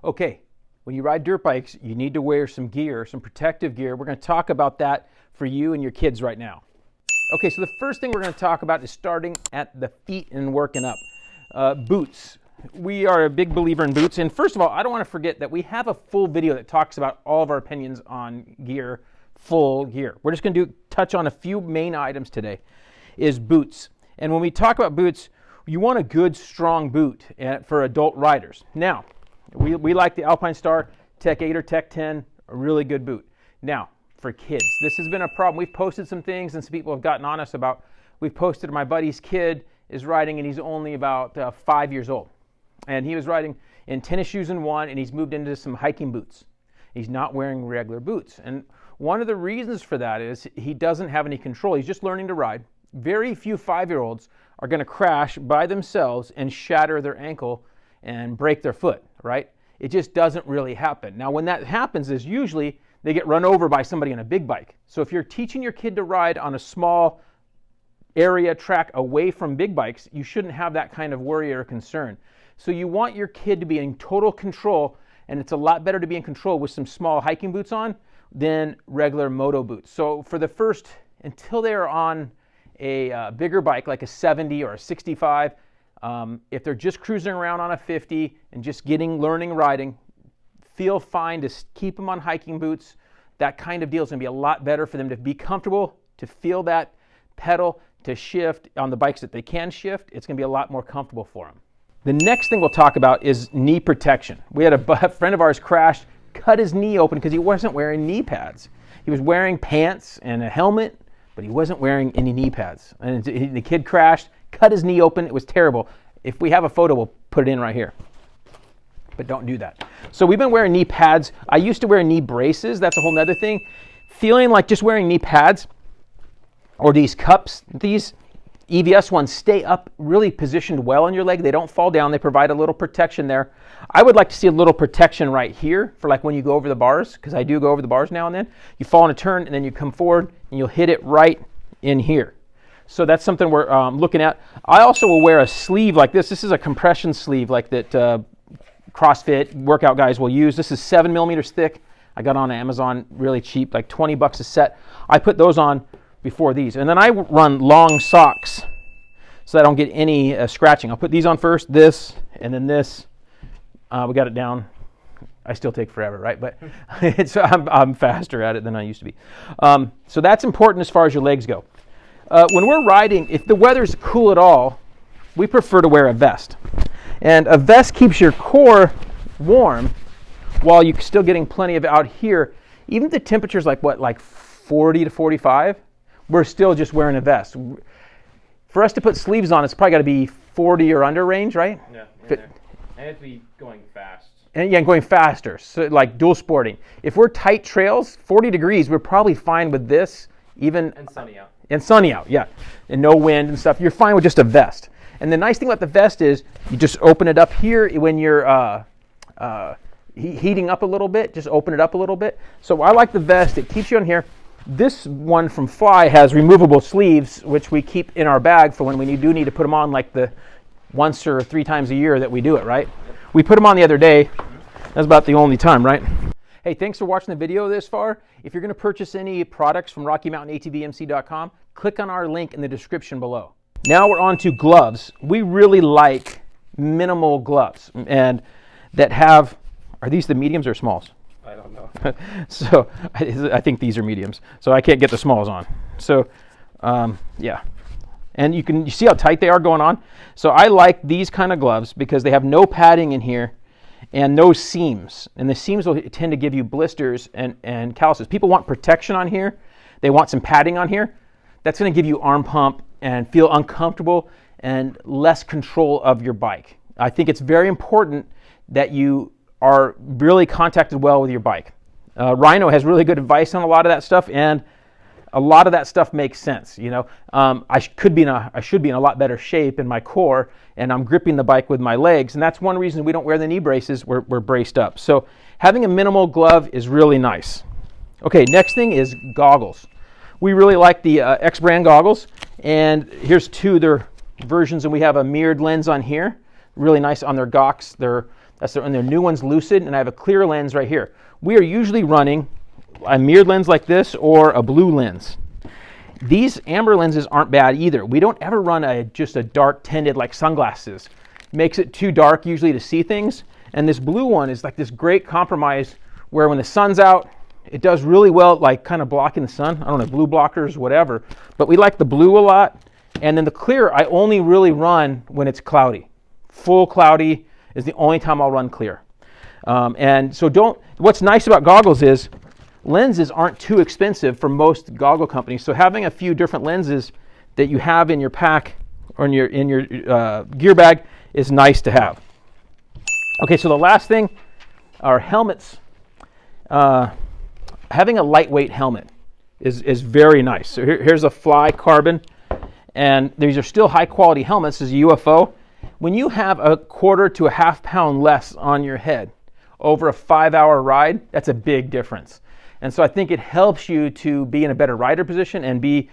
Okay, when you ride dirt bikes, you need to wear some gear, some protective gear. We're going to talk about that for you and your kids right now. Okay, so the first thing we're going to talk about is starting at the feet and working up. Boots. We are a big believer in boots. And first of all, I don't want to forget that we have a full video that talks about all of our opinions on gear, full gear. We're just going to touch on a few main items today, is boots. And when we talk about boots, you want a good, strong boot for adult riders. Now, we like the Alpine Star Tech 8 or Tech 10, a really good boot. Now, for kids, this has been a problem. We've posted some things and some people have gotten on us about, we've posted my buddy's kid is riding and he's only about 5 years old. And he was riding in tennis shoes in one and he's moved into some hiking boots. He's not wearing regular boots. And one of the reasons for that is he doesn't have any control. He's just learning to ride. Very few 5-year-olds are going to crash by themselves and shatter their ankle and break their foot, right? It just doesn't really happen. Now, when that happens is usually they get run over by somebody on a big bike. So if you're teaching your kid to ride on a small area track away from big bikes, you shouldn't have that kind of worry or concern. So you want your kid to be in total control, and it's a lot better to be in control with some small hiking boots on than regular moto boots. So for the first, until they're on a bigger bike like a 70 or a 65, if they're just cruising around on a 50 and just learning riding, feel fine to keep them on hiking boots. That kind of deal is going to be a lot better for them to be comfortable, to feel that pedal, to shift on the bikes that they can shift. It's going to be a lot more comfortable for them. The next thing we'll talk about is knee protection. We had a friend of ours crash, cut his knee open because he wasn't wearing knee pads. He was wearing pants and a helmet, but he wasn't wearing any knee pads. And the kid crashed, cut his knee open. It was terrible. If we have a photo, we'll put it in right here. But don't do that. So we've been wearing knee pads. I used to wear knee braces. That's a whole nother thing. Feeling like just wearing knee pads or these cups, these EVS ones stay up really positioned well on your leg. They don't fall down. They provide a little protection there. I would like to see a little protection right here for like when you go over the bars, because I do go over the bars now and then. You fall in a turn and then you come forward and you'll hit it right in here. So that's something we're looking at. I also will wear a sleeve like this. This is a compression sleeve like that CrossFit workout guys will use. This is 7 millimeters thick. I got on Amazon really cheap, like 20 bucks a set. I put those on before these. And then I run long socks so I don't get any scratching. I'll put these on first, this, and then this. We got it down. I still take forever, right? But I'm faster at it than I used to be. So that's important as far as your legs go. When we're riding, if the weather's cool at all, we prefer to wear a vest. And a vest keeps your core warm while you're still getting plenty of it out here. Even if the temperature's like what, like 40 to 45, we're still just wearing a vest. For us to put sleeves on, it's probably got to be 40 or under range, right? Yeah, and it has to be going fast. And yeah, going faster, so like dual sporting. If we're tight trails, 40 degrees, we're probably fine with this. And sunny out. And sunny out, yeah. And no wind and stuff. You're fine with just a vest. And the nice thing about the vest is you just open it up here when you're heating up a little bit. Just open it up a little bit. So I like the vest. It keeps you on here. This one from Fly has removable sleeves, which we keep in our bag for when we do need to put them on like the once or 3 times a year that we do it, right? We put them on the other day. That's about the only time, right? Hey, thanks for watching the video this far. If you're going to purchase any products from RockyMountainATVMC.com, click on our link in the description below. Now we're on to gloves. We really like minimal gloves and that have, are these the mediums or smalls? I don't know. So I think these are mediums. So I can't get the smalls on. So yeah. And you see how tight they are going on? So I like these kind of gloves because they have no padding in here and no seams. And the seams will tend to give you blisters and calluses. People want protection on here. They want some padding on here. That's going to give you arm pump and feel uncomfortable and less control of your bike. I think it's very important that you are really contacted well with your bike. Rhino has really good advice on a lot of that stuff, and a lot of that stuff makes sense. You know, I should be in a lot better shape in my core, and I'm gripping the bike with my legs, and that's one reason we don't wear the knee braces. We're braced up. So having a minimal glove is really nice. Okay, next thing is goggles. We really like the X brand goggles, and here's 2 of their versions, and we have a mirrored lens on here. Really nice on their gocks. And their new one's Lucid, and I have a clear lens right here. We are usually running a mirrored lens like this or a blue lens. These amber lenses aren't bad either. We don't ever run just a dark tinted like sunglasses. Makes it too dark usually to see things. And this blue one is like this great compromise where when the sun's out, it does really well, like kind of blocking the sun. I don't know, blue blockers, whatever. But we like the blue a lot. And then the clear, I only really run when it's cloudy. Full cloudy is the only time I'll run clear. And so what's nice about goggles is lenses aren't too expensive for most goggle companies. So having a few different lenses that you have in your pack or in your gear bag is nice to have. Okay, so the last thing are helmets. Having a lightweight helmet is very nice. So here's a Fly Carbon, and these are still high quality helmets. This is a UFO. When you have a quarter to a half pound less on your head over a 5-hour ride, that's a big difference. And so I think it helps you to be in a better rider position and be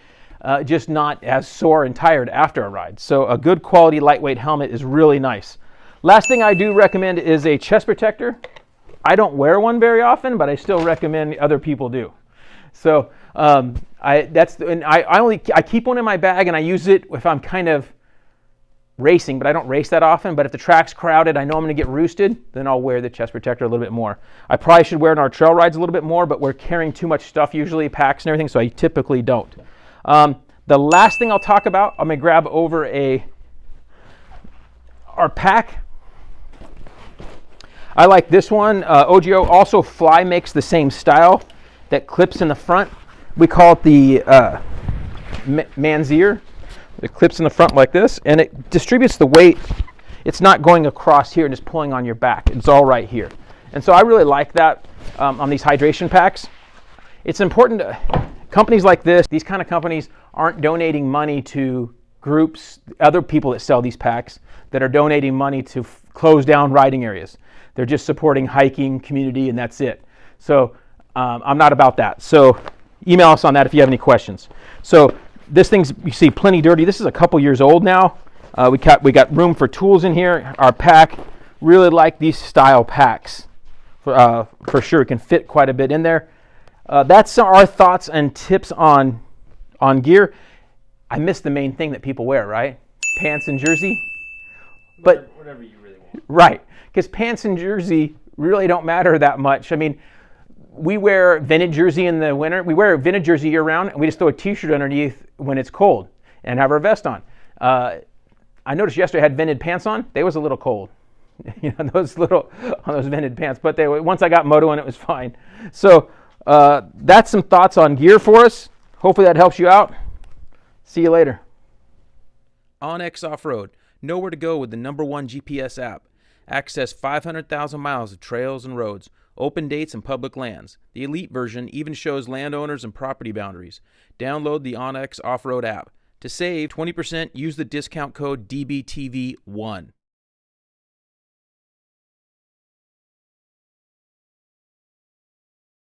just not as sore and tired after a ride. So a good quality lightweight helmet is really nice. Last thing I do recommend is a chest protector. I don't wear one very often, but I still recommend other people do. So I keep one in my bag, and I use it if I'm kind of racing, but I don't race that often. But if the track's crowded, I know I'm going to get roosted, then I'll wear the chest protector a little bit more. I probably should wear it in our trail rides a little bit more, but we're carrying too much stuff usually, packs and everything, so I typically don't. The last thing I'll talk about, I'm going to grab over our pack. I like this one. OGO, also Fly makes the same style that clips in the front. We call it the Manzier. It clips in the front like this, and it distributes the weight. It's not going across here and just pulling on your back. It's all right here. And so I really like that on these hydration packs. It's important companies like this, these kind of companies aren't donating money to groups, other people that sell these packs that are donating money to close down riding areas. They're just supporting hiking community, and that's it. So I'm not about that. So email us on that if you have any questions. So this thing's, you see, plenty dirty. This is a couple years old now. We got room for tools in here. Our pack, really like these style packs for sure. It can fit quite a bit in there. That's our thoughts and tips on gear. I missed the main thing that people wear, right? Pants and jersey. But whatever you really want. Right, because pants and jersey really don't matter that much. I mean, we wear vintage jersey in the winter. We wear a vintage jersey year round, and we just throw a t-shirt underneath when it's cold and have our vest on. I noticed yesterday I had vented pants on. They was a little cold, those vented pants. But once I got Moto in, it was fine. So that's some thoughts on gear for us. Hopefully that helps you out. See you later. onX Off-Road. Know where to go with the #1 GPS app. Access 500,000 miles of trails and roads, open dates and public lands. The elite version even shows landowners and property boundaries. Download the onX Off-Road app. To save 20%, use the discount code DBTV1.